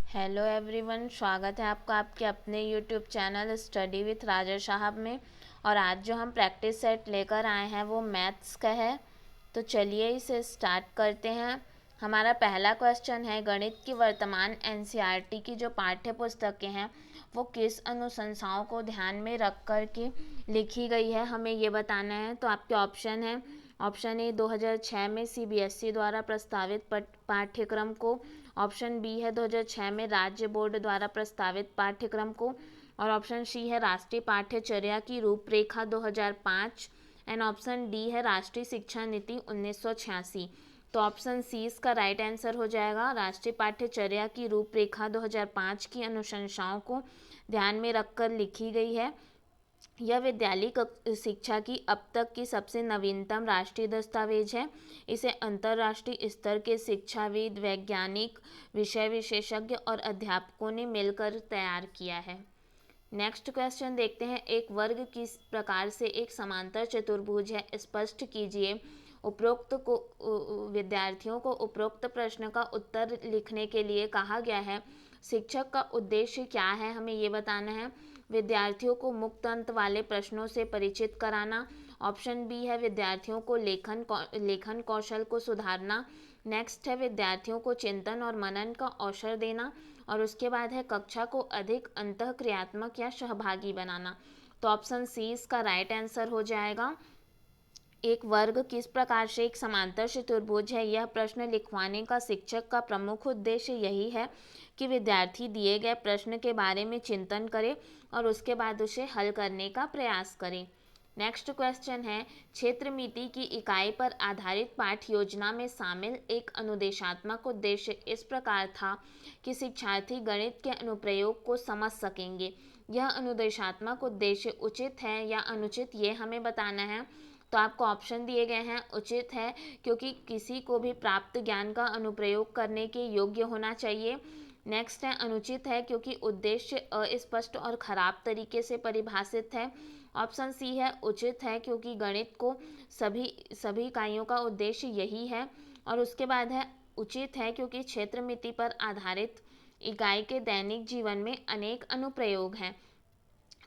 Hello everyone, स्वागत है आपका आपके अपने यूट्यूब चैनल स्टडी विथ राजा साहब में। और आज जो हम प्रैक्टिस सेट लेकर आए हैं वो मैथ्स का है। तो चलिए इसे स्टार्ट करते हैं। हमारा पहला क्वेश्चन है, गणित की वर्तमान एनसीईआरटी की जो पाठ्य पुस्तकें हैं वो किस अनुशंसाओं को ध्यान में रख कर के लिखी गई है, हमें ये बताना है। तो आपके ऑप्शन है, ऑप्शन ए 2006 में सीबीएसई द्वारा प्रस्तावित पाठ्यक्रम को, ऑप्शन बी है 2006 में राज्य बोर्ड द्वारा प्रस्तावित पाठ्यक्रम को, और ऑप्शन सी है राष्ट्रीय पाठ्यचर्या की रूपरेखा 2005, एंड ऑप्शन डी है राष्ट्रीय शिक्षा नीति 1986। तो ऑप्शन सी इसका राइट आंसर हो जाएगा। राष्ट्रीय पाठ्यचर्या की रूपरेखा 2005 की अनुशंसाओं को ध्यान में रखकर लिखी गई है। यह विद्यालयी शिक्षा की अब तक की सबसे नवीनतम राष्ट्रीय दस्तावेज है। इसे अंतर्राष्ट्रीय स्तर के शिक्षाविद, वैज्ञानिक, विषय विशेषज्ञ और अध्यापकों ने मिलकर तैयार किया है। नेक्स्ट क्वेश्चन देखते हैं, एक वर्ग किस प्रकार से एक समांतर चतुर्भुज है, स्पष्ट कीजिए। उपरोक्त को विद्यार्थियों को उपरोक्त प्रश्न का उत्तर लिखने के लिए कहा गया है। शिक्षक का उद्देश्य क्या है, हमें ये बताना है। विद्यार्थियों को मुक्त अंत वाले प्रश्नों से परिचित कराना। ऑप्शन बी है विद्यार्थियों को लेखन कौशल को सुधारना। नेक्स्ट है विद्यार्थियों को चिंतन और मनन का अवसर देना। और उसके बाद है कक्षा को अधिक अंतःक्रियात्मक या सहभागी बनाना। तो ऑप्शन सी इसका राइट आंसर हो जाएगा। एक वर्ग किस प्रकार से एक समांतर चतुर्भुज है, यह प्रश्न लिखवाने का शिक्षक का प्रमुख उद्देश्य यही है कि विद्यार्थी दिए गए प्रश्न के बारे में चिंतन करे और उसके बाद उसे हल करने का प्रयास करें। नेक्स्ट क्वेश्चन है, क्षेत्र मिति की इकाई पर आधारित पाठ योजना में शामिल एक अनुदेशात्मक उद्देश्य इस प्रकार था कि शिक्षार्थी गणित के अनुप्रयोग को समझ सकेंगे। यह अनुदेशात्मक उद्देश्य उचित है या अनुचित, ये हमें बताना है। तो आपको ऑप्शन दिए गए हैं, उचित है क्योंकि किसी को भी प्राप्त ज्ञान का अनुप्रयोग करने के योग्य होना चाहिए। नेक्स्ट है, अनुचित है क्योंकि उद्देश्य अस्पष्ट और खराब तरीके से परिभाषित है। ऑप्शन सी है, उचित है क्योंकि गणित को सभी इकाइयों का उद्देश्य यही है। और उसके बाद है, उचित है क्योंकि क्षेत्र मिति पर आधारित इकाई के दैनिक जीवन में अनेक अनुप्रयोग हैं।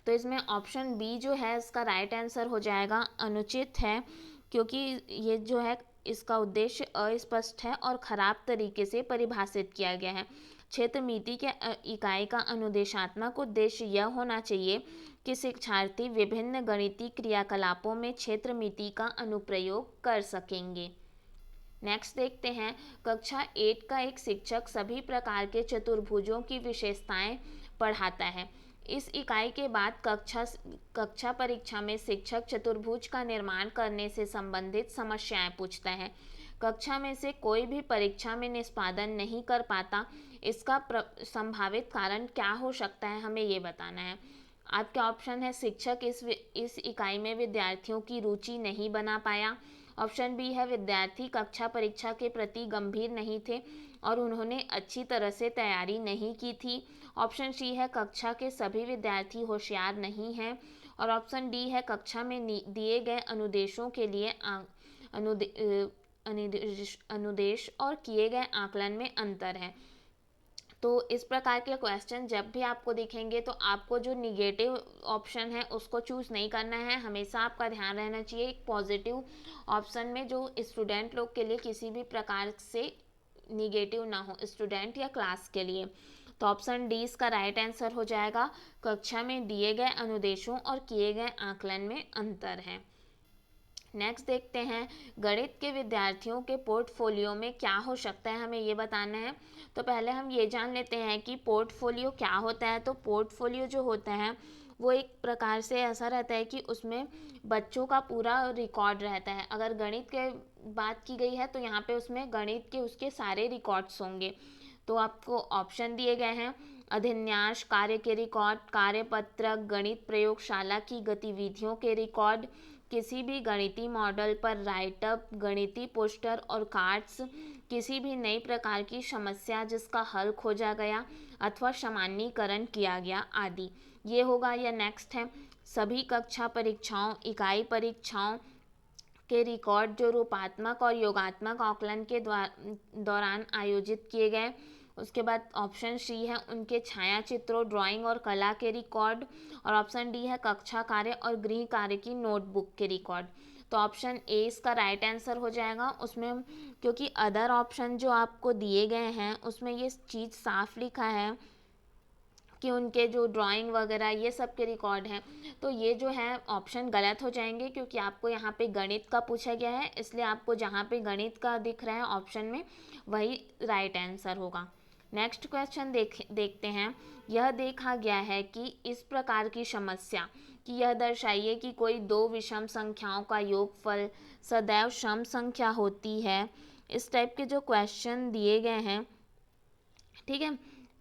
तो इसमें ऑप्शन बी जो है इसका राइट आंसर हो जाएगा। अनुचित है क्योंकि ये जो है इसका उद्देश्य अस्पष्ट है और खराब तरीके से परिभाषित किया गया है। क्षेत्र मिति के इकाई का अनुदेशात्मक उद्देश्य यह होना चाहिए कि शिक्षार्थी विभिन्न गणितीय क्रियाकलापों में क्षेत्र मिति का अनुप्रयोग कर सकेंगे। नेक्स्ट देखते हैं, कक्षा 8 का एक शिक्षक सभी प्रकार के चतुर्भुजों की विशेषताएं पढ़ाता है। इस इकाई के बाद कक्षा परीक्षा में शिक्षक चतुर्भुज का निर्माण करने से संबंधित समस्याएं पूछता है। कक्षा में से कोई भी परीक्षा में निष्पादन नहीं कर पाता, इसका संभावित कारण क्या हो सकता है, हमें ये बताना है। आपके ऑप्शन है, शिक्षक इस इकाई में विद्यार्थियों की रुचि नहीं बना पाया। ऑप्शन बी है, विद्यार्थी कक्षा परीक्षा के प्रति गंभीर नहीं थे और उन्होंने अच्छी तरह से तैयारी नहीं की थी। ऑप्शन सी है, कक्षा के सभी विद्यार्थी होशियार नहीं हैं। और ऑप्शन डी है, कक्षा में दिए गए अनुदेशों के लिए अनुदेश और किए गए आकलन में अंतर है। तो इस प्रकार के क्वेश्चन जब भी आपको दिखेंगे तो आपको जो निगेटिव ऑप्शन है उसको चूज़ नहीं करना है। हमेशा आपका ध्यान रहना चाहिए एक पॉजिटिव ऑप्शन में, जो स्टूडेंट लोग के लिए किसी भी प्रकार से निगेटिव ना हो, स्टूडेंट या क्लास के लिए। तो ऑप्शन डी इसका राइट आंसर हो जाएगा। कक्षा में दिए गए अनुदेशों और किए गए आकलन में अंतर है। नेक्स्ट देखते हैं, गणित के विद्यार्थियों के पोर्टफोलियो में क्या हो सकता है, हमें ये बताना है। तो पहले हम ये जान लेते हैं कि पोर्टफोलियो क्या होता है। तो पोर्टफोलियो जो होता है वो एक प्रकार से ऐसा रहता है कि उसमें बच्चों का पूरा रिकॉर्ड रहता है। अगर गणित के बात की गई है तो यहाँ पे उसमें गणित के उसके सारे रिकॉर्ड्स होंगे। तो आपको ऑप्शन दिए गए हैं, अभिन्यास, कार्य के रिकॉर्ड, कार्यपत्रक, गणित प्रयोगशाला की गतिविधियों के रिकॉर्ड, किसी भी गणितीय मॉडल पर राइटअप, गणितीय पोस्टर और कार्ड्स, किसी भी नई प्रकार की समस्या जिसका हल खोजा गया अथवा सामान्यीकरण किया गया आदि, ये होगा। या नेक्स्ट है, सभी कक्षा परीक्षाओं, इकाई परीक्षाओं के रिकॉर्ड जो रूपात्मक और योगात्मक आकलन के दौरान आयोजित किए गए। उसके बाद ऑप्शन सी है उनके छाया चित्रों, ड्राइंग और कला के रिकॉर्ड, और ऑप्शन डी है कक्षा कार्य और गृह कार्य की नोटबुक के रिकॉर्ड। तो ऑप्शन ए इसका राइट आंसर हो जाएगा। उसमें क्योंकि अदर ऑप्शन जो आपको दिए गए हैं उसमें ये चीज़ साफ लिखा है कि उनके जो ड्राइंग वगैरह ये सब के रिकॉर्ड हैं, तो ये जो है ऑप्शन गलत हो जाएंगे, क्योंकि आपको यहाँ पे गणित का पूछा गया है, इसलिए आपको जहाँ पे गणित का दिख रहा है ऑप्शन में वही राइट आंसर होगा। नेक्स्ट क्वेश्चन देखते हैं। यह देखा गया है कि इस प्रकार की समस्या कि यह दर्शाइए कि कोई दो विषम संख्याओं का योगफल सदैव सम संख्या होती है। इस टाइप के जो क्वेश्चन दिए गए हैं, ठीक है,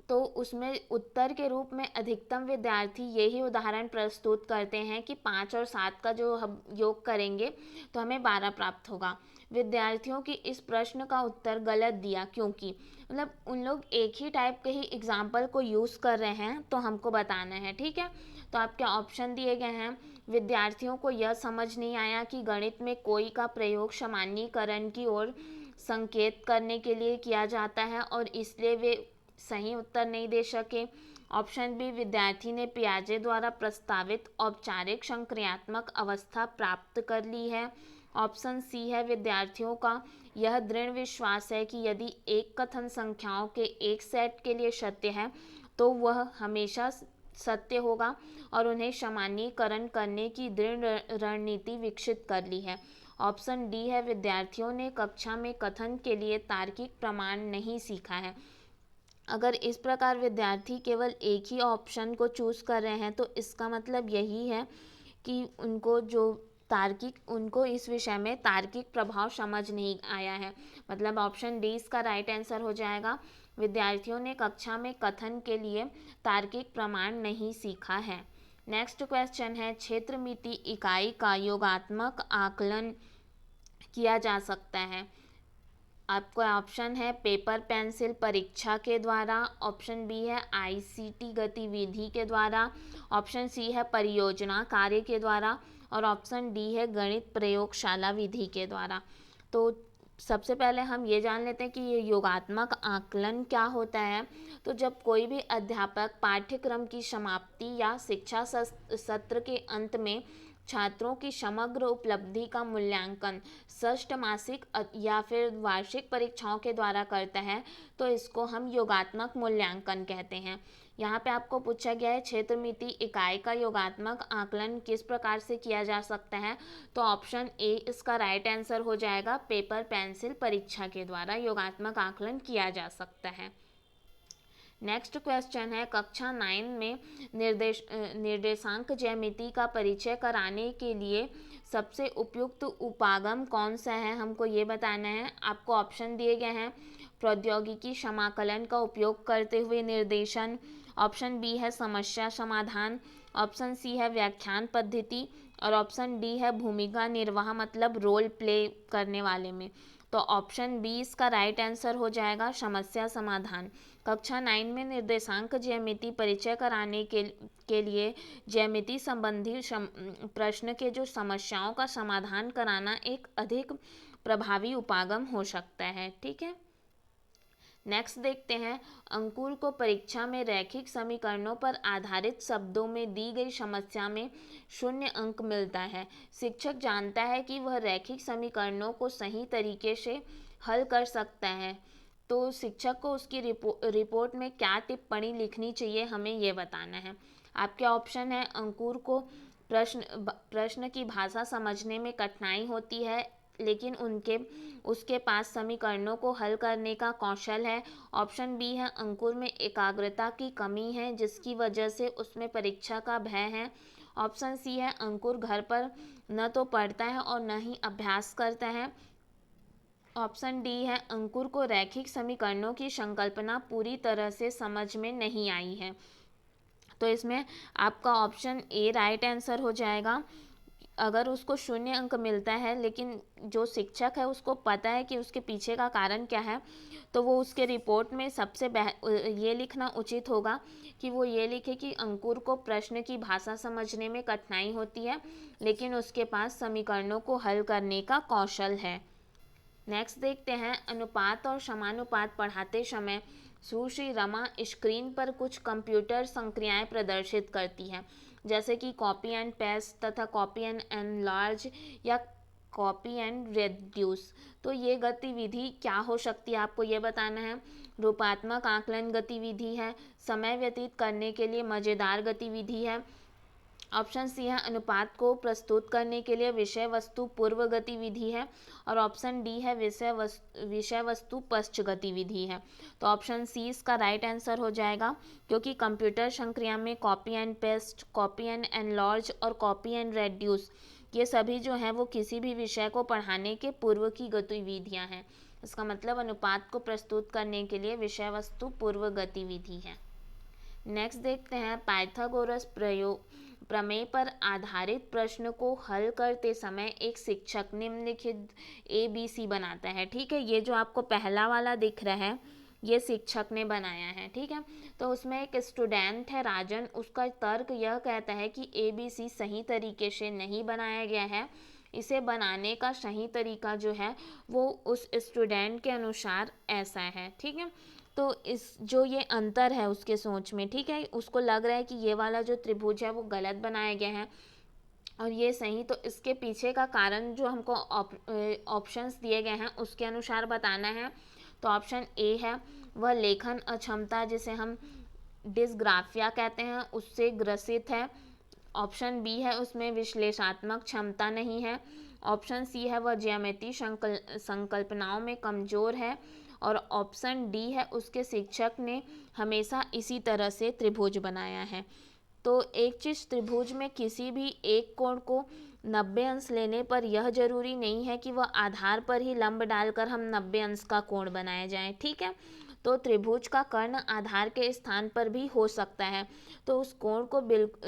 तो उसमें उत्तर के रूप में अधिकतम विद्यार्थी यही उदाहरण प्रस्तुत करते हैं कि 5 और 7 का जो हम योग करेंगे तो हमें 12 प्राप्त होगा। विद्यार्थियों की इस प्रश्न का उत्तर गलत दिया, क्योंकि मतलब उन लोग एक ही टाइप के ही एग्जाम्पल को यूज़ कर रहे हैं, तो हमको बताना है, ठीक है। तो आपके ऑप्शन दिए गए हैं। विद्यार्थियों को यह समझ नहीं आया कि गणित में कोई का प्रयोग सामान्यीकरण की ओर संकेत करने के लिए किया जाता है और इसलिए वे सही उत्तर नहीं दे सके। ऑप्शन बी, विद्यार्थी ने पियाजे द्वारा प्रस्तावित औपचारिक संक्रियात्मक अवस्था प्राप्त कर ली है। ऑप्शन सी है, विद्यार्थियों का यह दृढ़ विश्वास है कि यदि एक कथन संख्याओं के एक सेट के लिए सत्य है तो वह हमेशा सत्य होगा और उन्हें सामान्यीकरण करने की दृढ़ रणनीति विकसित कर ली है। ऑप्शन डी है, विद्यार्थियों ने कक्षा में कथन के लिए तार्किक प्रमाण नहीं सीखा है। अगर इस प्रकार विद्यार्थी केवल एक ही ऑप्शन को चूज़ कर रहे हैं तो इसका मतलब यही है कि उनको इस विषय में तार्किक प्रभाव समझ नहीं आया है। मतलब ऑप्शन डी इसका राइट आंसर हो जाएगा। विद्यार्थियों ने कक्षा में कथन के लिए तार्किक प्रमाण नहीं सीखा है। नेक्स्ट क्वेश्चन है, क्षेत्र मिति इकाई का योगात्मक आकलन किया जा सकता है। आपको ऑप्शन है पेपर पेंसिल परीक्षा के द्वारा, ऑप्शन बी है आईसीटी गतिविधि के द्वारा, ऑप्शन सी है परियोजना कार्य के द्वारा, और ऑप्शन डी है गणित प्रयोगशाला विधि के द्वारा। तो सबसे पहले हम ये जान लेते हैं कि ये योगात्मक आकलन क्या होता है। तो जब कोई भी अध्यापक पाठ्यक्रम की समाप्ति या शिक्षा सत्र के अंत में छात्रों की समग्र उपलब्धि का मूल्यांकन षष्टमासिक या फिर वार्षिक परीक्षाओं के द्वारा करता है, तो इसको हम योगात्मक मूल्यांकन कहते हैं। यहाँ पे आपको पूछा गया है क्षेत्र मिति इकाई का योगात्मक आकलन किस प्रकार से किया जा सकता है, तो ऑप्शन ए इसका राइट आंसर हो जाएगा। पेपर पेंसिल परीक्षा के द्वारा योगात्मक आकलन किया जा सकता है। नेक्स्ट क्वेश्चन है, कक्षा 9 में निर्देशांक ज्यामिति का परिचय कराने के लिए सबसे उपयुक्त उपागम कौन सा है, हमको ये बताना है। आपको ऑप्शन दिए गए हैं, प्रौद्योगिकी समाकलन का उपयोग करते हुए निर्देशन, ऑप्शन बी है समस्या समाधान, ऑप्शन सी है व्याख्यान पद्धति, और ऑप्शन डी है भूमिका निर्वाह मतलब रोल प्ले करने वाले में। तो ऑप्शन बी इसका राइट आंसर हो जाएगा, समस्या समाधान। कक्षा 9 में निर्देशांक ज्यामिति परिचय कराने के लिए ज्यामिति संबंधी प्रश्न के जो समस्याओं का समाधान कराना एक अधिक प्रभावी उपागम हो सकता है, ठीक है। नेक्स्ट देखते हैं, अंकुर को परीक्षा में रैखिक समीकरणों पर आधारित शब्दों में दी गई समस्या में 0 अंक मिलता है। शिक्षक जानता है कि वह रैखिक समीकरणों को सही तरीके से हल कर सकता है, तो शिक्षक को उसकी रिपोर्ट में क्या टिप्पणी लिखनी चाहिए, हमें ये बताना है। आपके ऑप्शन है, अंकुर को प्रश्न की भाषा समझने में कठिनाई होती है लेकिन उसके पास समीकरणों को हल करने का कौशल है। ऑप्शन बी है, अंकुर में एकाग्रता की कमी है जिसकी वजह से उसमें परीक्षा का भय है। ऑप्शन सी है, अंकुर घर पर न तो पढ़ता है और न ही अभ्यास करता है। ऑप्शन डी है, अंकुर को रैखिक समीकरणों की संकल्पना पूरी तरह से समझ में नहीं आई है। तो इसमें आपका ऑप्शन ए राइट आंसर हो जाएगा। अगर उसको 0 अंक मिलता है लेकिन जो शिक्षक है उसको पता है कि उसके पीछे का कारण क्या है, तो वो उसके रिपोर्ट में सबसे ये लिखना उचित होगा कि वो ये लिखे कि अंकुर को प्रश्न की भाषा समझने में कठिनाई होती है लेकिन उसके पास समीकरणों को हल करने का कौशल है। नेक्स्ट देखते हैं, अनुपात और समानुपात पढ़ाते समय सुश्री रमा स्क्रीन पर कुछ कंप्यूटर संक्रियाएं प्रदर्शित करती है, जैसे कि कॉपी एंड पेस्ट तथा कॉपी एंड एनलार्ज या कॉपी एंड रेड्यूस। तो ये गतिविधि क्या हो सकती है, आपको ये बताना है। रूपात्मक आकलन गतिविधि है, समय व्यतीत करने के लिए मज़ेदार गतिविधि है। ऑप्शन सी है अनुपात को प्रस्तुत करने के लिए विषय वस्तु पूर्व गतिविधि है। और ऑप्शन डी है विषय वस्तु पश्च गतिविधि है। तो ऑप्शन सी इसका राइट आंसर हो जाएगा, क्योंकि कंप्यूटर संक्रिया में copy and paste, copy and enlarge और कॉपी एंड रेड्यूस, ये सभी जो है वो किसी भी विषय को पढ़ाने के पूर्व की गतिविधियां हैं। इसका मतलब अनुपात को प्रस्तुत करने के लिए विषय वस्तु पूर्व गतिविधि है। नेक्स्ट देखते हैं, पाइथागोरस प्रमेय पर आधारित प्रश्न को हल करते समय एक शिक्षक निम्नलिखित ABC बनाता है। ठीक है, ये जो आपको पहला वाला दिख रहा है ये शिक्षक ने बनाया है। ठीक है, तो उसमें एक स्टूडेंट है राजन, उसका तर्क यह कहता है कि ABC सही तरीके से नहीं बनाया गया है, इसे बनाने का सही तरीका जो है वो उस स्टूडेंट के अनुसार ऐसा है। ठीक है, तो इस जो ये अंतर है उसके सोच में, ठीक है, उसको लग रहा है कि ये वाला जो त्रिभुज है वो गलत बनाया गया है और ये सही। तो इसके पीछे का कारण जो हमको ऑप्शंस दिए गए हैं उसके अनुसार बताना है। तो ऑप्शन ए है वह लेखन अक्षमता, जिसे हम डिस्ग्राफिया कहते हैं, उससे ग्रसित है। ऑप्शन बी है उसमें विश्लेषणात्मक क्षमता नहीं है। ऑप्शन सी है वह ज्यामितीय संकल्पनाओं में कमज़ोर है। और ऑप्शन डी है उसके शिक्षक ने हमेशा इसी तरह से त्रिभुज बनाया है। तो एक चीज़, त्रिभुज में किसी भी एक कोण को 90 अंश लेने पर यह जरूरी नहीं है कि वह आधार पर ही लंब डालकर हम 90 अंश का कोण बनाया जाए। ठीक है, तो त्रिभुज का कर्ण आधार के स्थान पर भी हो सकता है, तो उस कोण को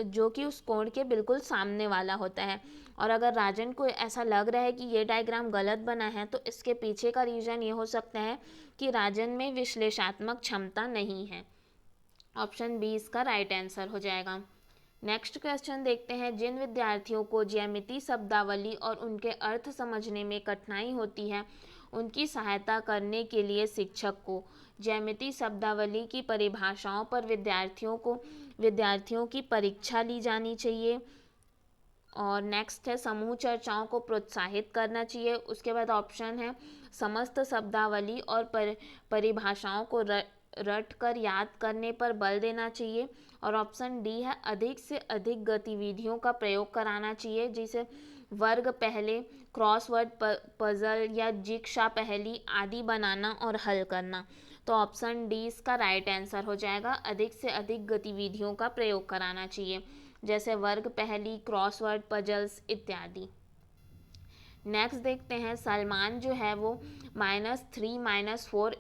जो कि उस कोण के बिल्कुल सामने वाला होता है। और अगर राजन को ऐसा लग रहा है कि ये डायग्राम गलत बना है तो इसके पीछे का रीज़न ये हो सकता है कि राजन में विश्लेषणात्मक क्षमता नहीं है। ऑप्शन बी इसका राइट आंसर हो जाएगा। नेक्स्ट क्वेश्चन देखते हैं, जिन विद्यार्थियों को ज्यामितीय शब्दावली और उनके अर्थ समझने में कठिनाई होती है उनकी सहायता करने के लिए शिक्षक को ज्यामितीय शब्दावली की परिभाषाओं पर विद्यार्थियों की परीक्षा ली जानी चाहिए। और नेक्स्ट है समूह चर्चाओं को प्रोत्साहित करना चाहिए। उसके बाद ऑप्शन है समस्त शब्दावली और परिभाषाओं को रट कर याद करने पर बल देना चाहिए। और ऑप्शन डी है अधिक से अधिक गतिविधियों का प्रयोग कराना चाहिए, जिसे वर्ग पहले, क्रॉसवर्ड पजल या जिक्सा पहेली आदि बनाना और हल करना। तो ऑप्शन डी इसका राइट आंसर हो जाएगा, अधिक से अधिक गतिविधियों का प्रयोग कराना चाहिए, जैसे वर्ग पहेली, क्रॉसवर्ड पजल्स इत्यादि। नेक्स्ट देखते हैं, सलमान जो है वो -3 - 4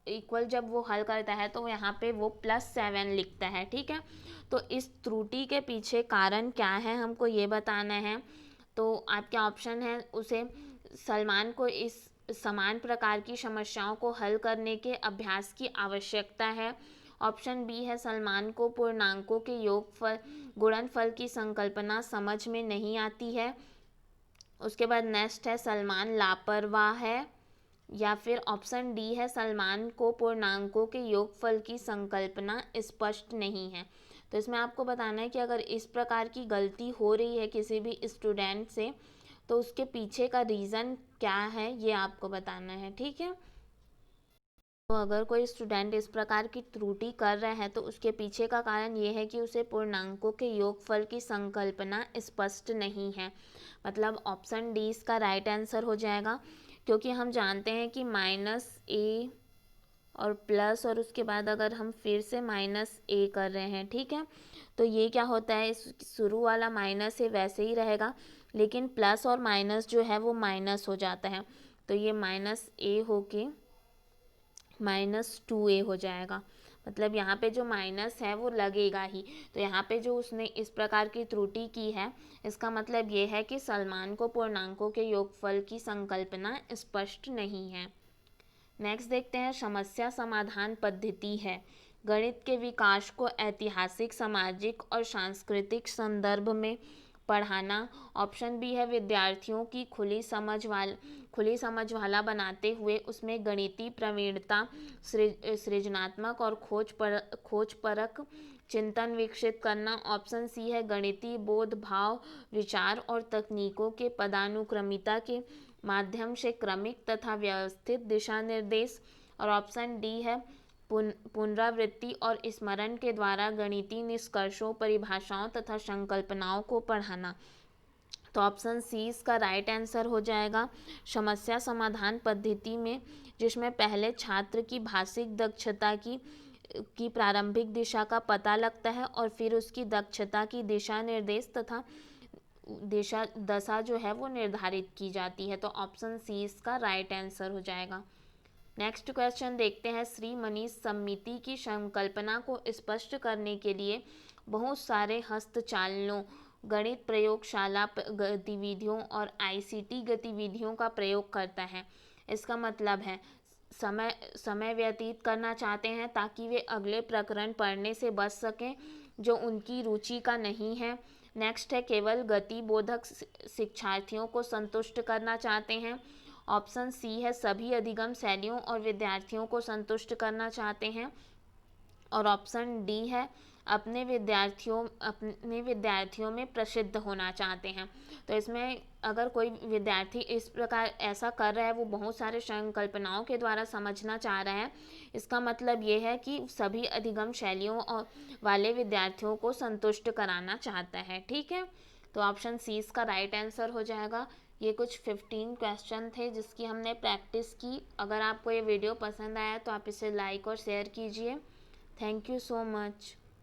इक्वल जब वो हल करता है तो यहाँ पे वो +7 लिखता है। ठीक है, तो इस त्रुटि के पीछे कारण क्या है हमको ये बताना है। तो आपके ऑप्शन है उसे सलमान को इस समान प्रकार की समस्याओं को हल करने के अभ्यास की आवश्यकता है। ऑप्शन बी है सलमान को पूर्णांकों के योगफल गुणनफल की संकल्पना समझ में नहीं आती है। उसके बाद नेक्स्ट है सलमान लापरवाह है। या फिर ऑप्शन डी है सलमान को पूर्णांकों के योगफल की संकल्पना स्पष्ट नहीं है। तो इसमें आपको बताना है कि अगर इस प्रकार की गलती हो रही है किसी भी स्टूडेंट से तो उसके पीछे का रीज़न क्या है ये आपको बताना है। ठीक है, तो अगर कोई स्टूडेंट इस प्रकार की त्रुटि कर रहा है तो उसके पीछे का कारण ये है कि उसे पूर्णांकों के योगफल की संकल्पना स्पष्ट नहीं है। मतलब ऑप्शन डी इसका राइट आंसर हो जाएगा, क्योंकि हम जानते हैं कि -a और प्लस और उसके बाद अगर हम फिर से -a कर रहे हैं, ठीक है, तो ये क्या होता है, शुरू वाला माइनस है वैसे ही रहेगा, लेकिन प्लस और माइनस जो है वो माइनस हो जाता है, तो ये -a होके -2a हो जाएगा। मतलब यहाँ पे जो माइनस है वो लगेगा ही। तो यहाँ पे जो उसने इस प्रकार की त्रुटि की है इसका मतलब ये है कि सलमान को पूर्णांकों के योगफल की संकल्पना स्पष्ट नहीं है। नेक्स्ट देखते हैं, समस्या समाधान पद्धति है गणित के विकास को ऐतिहासिक, सामाजिक और सांस्कृतिक संदर्भ में पढ़ाना। ऑप्शन बी है विद्यार्थियों की खुली समझ वाला बनाते हुए उसमें गणितीय प्रवीणता, सृजनात्मक और खोज परक चिंतन विकसित करना। ऑप्शन सी है गणितीय बोध, भाव, विचार और तकनीकों के पदानुक्रमिता के माध्यम से क्रमिक तथा व्यवस्थित दिशा निर्देश। और ऑप्शन डी है पुनरावृत्ति और स्मरण के द्वारा गणितीय निष्कर्षों, परिभाषाओं तथा संकल्पनाओं को पढ़ाना। तो ऑप्शन सी इसका राइट आंसर हो जाएगा। समस्या समाधान पद्धति में जिसमें पहले छात्र की भाषिक दक्षता की प्रारंभिक दिशा का पता लगता है और फिर उसकी दक्षता की दिशा निर्देश तथा दशा जो है वो निर्धारित की जाती है। तो ऑप्शन सी इसका राइट आंसर हो जाएगा। नेक्स्ट क्वेश्चन देखते हैं। श्री मनीष समिति की संकल्पना को स्पष्ट करने के लिए बहुत सारे हस्तचालनों, गणित प्रयोगशाला गतिविधियों और आईसीटी गतिविधियों का प्रयोग करता है। इसका मतलब है समय व्यतीत करना चाहते हैं ताकि वे अगले प्रकरण पढ़ने से बच सकें जो उनकी रुचि का नहीं है। नेक्स्ट है केवल गतिबोधक शिक्षार्थियों को संतुष्ट करना चाहते हैं। ऑप्शन सी है सभी अधिगम शैलियों और विद्यार्थियों को संतुष्ट करना चाहते हैं। और ऑप्शन डी है अपने विद्यार्थियों में प्रसिद्ध होना चाहते हैं। तो इसमें अगर कोई विद्यार्थी इस प्रकार ऐसा कर रहा है, वो बहुत सारे संकल्पनाओं के द्वारा समझना चाह रहा है, इसका मतलब ये है कि सभी अधिगम शैलियों और वाले विद्यार्थियों को संतुष्ट कराना चाहता है। ठीक है, तो ऑप्शन सी इसका राइट आंसर हो जाएगा। ये कुछ 15 क्वेश्चन थे जिसकी हमने प्रैक्टिस की। अगर आपको ये वीडियो पसंद आया तो आप इसे लाइक और शेयर कीजिए। Thank you so much.